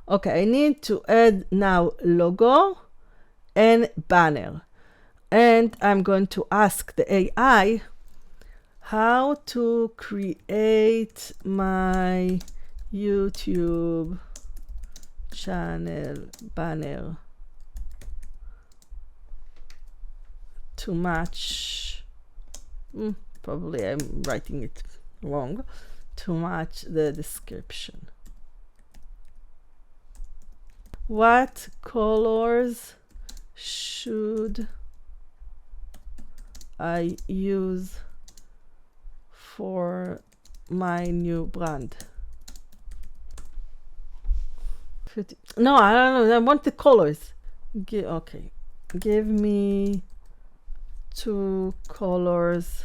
Okay, I need to add now logo and banner. And I'm going to ask the AI how to create my YouTube channel banner to match, probably I'm writing it wrong, to match the description. What colors should I use for my new brand? No, I don't know. I want the colors. Okay. Give me 2 colors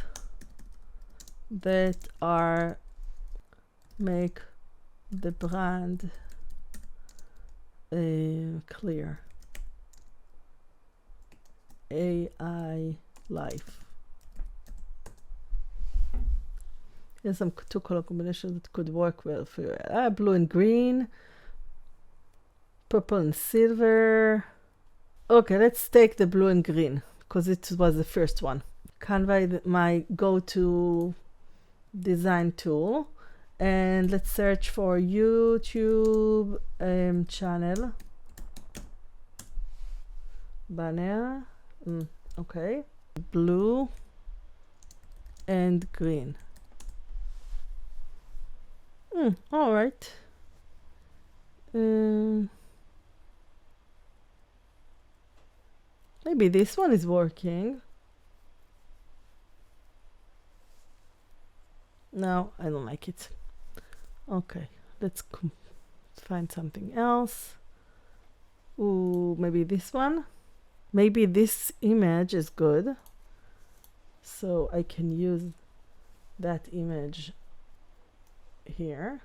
that are make the brand clear. AI life. Here's some 2 color combinations that could work well for you. Blue and green, purple and silver. Okay, let's take the blue and green because it was the first one. Canva is my go-to design tool. And let's search for YouTube channel banner. Okay, blue and green. All right. Maybe this one is working. No, I don't like it. Okay, let's find something else. Ooh, maybe this one. Maybe this image is good, so I can use that image here.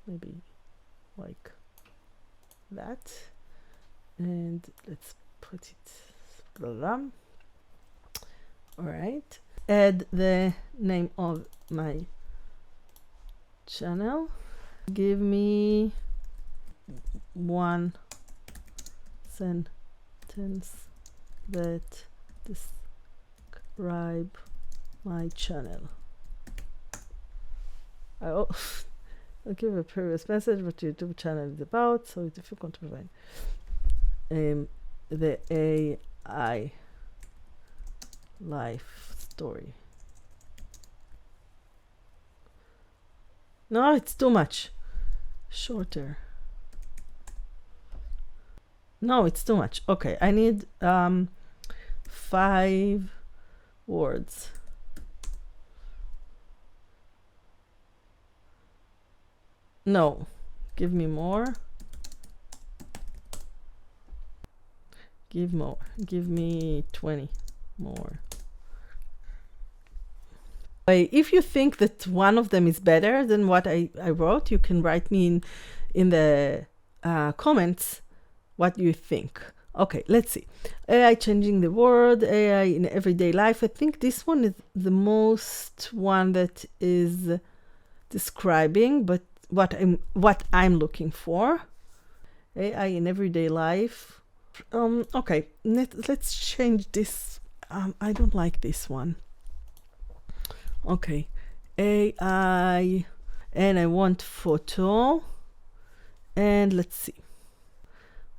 Maybe like that. And let's put it, blah, blah. All right. Add the name of my channel. Give me 1 sentence that describe my channel. I'll give a previous message what your YouTube channel is about, so it's difficult to provide the AI life story. No, it's too much. Shorter. No, it's too much. Okay, I need 5 words. No, give me more. Give more. Give me 20 more. If you think that one of them is better than what I wrote, you can write me in the comments what you think. Okay, let's see. AI changing the world, AI in everyday life. I think this one is the most one that is describing, but what I'm looking for. AI in everyday life. Okay, let's change this. I don't like this one. Okay, AI, and I want photo, and let's see.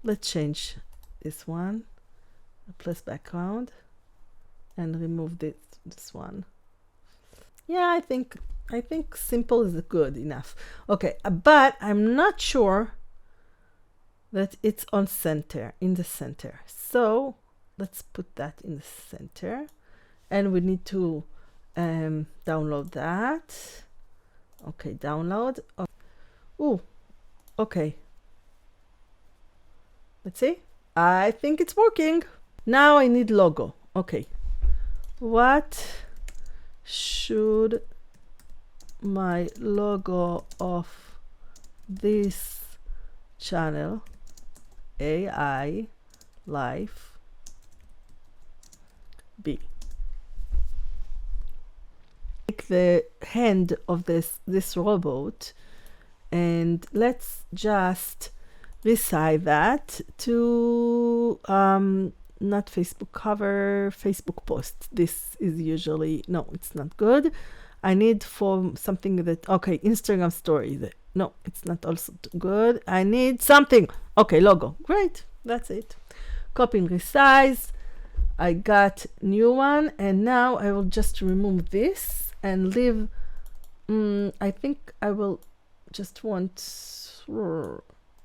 Let's change this one, plus background, and remove this one. Yeah, I think simple is good enough. Okay, but I'm not sure that it's in the center. So let's put that in the center, and we need to download that. Okay, download. Oh, okay. Let's see. I think it's working. Now I need logo. Okay. What should my logo of this channel, AI Life, be? Take the hand of this robot and let's just resize that to not Facebook cover, Facebook post. This is usually, no, it's not good. I need for something that, okay, Instagram story. No, it's not also good. I need something. Okay, logo. Great. That's it. Copy and resize. I got new one, and now I will just remove this and leave. I think I will just want,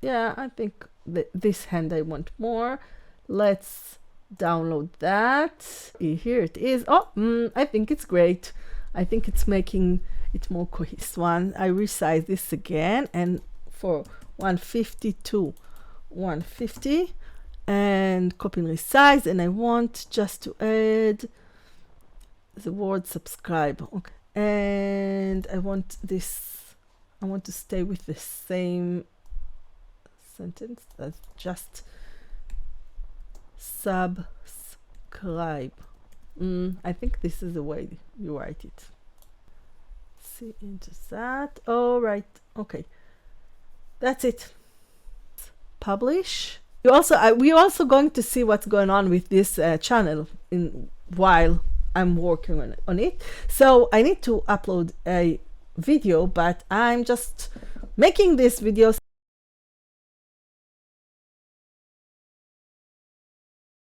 yeah, I think this hand I want more. Let's download that. Here it is. Oh, I think it's great. I think it's making it more cohesive one. I resize this again, and for 150 to 150, and copy and resize, and I want just to add the word subscribe. Okay, and I want this, I want to stay with the same sentence as just subscribe. I think this is the way you write it. See into that. All right. Okay. That's it. Publish. We're also going to see what's going on with this channel while I'm working on it. So I need to upload a video, but I'm just making this video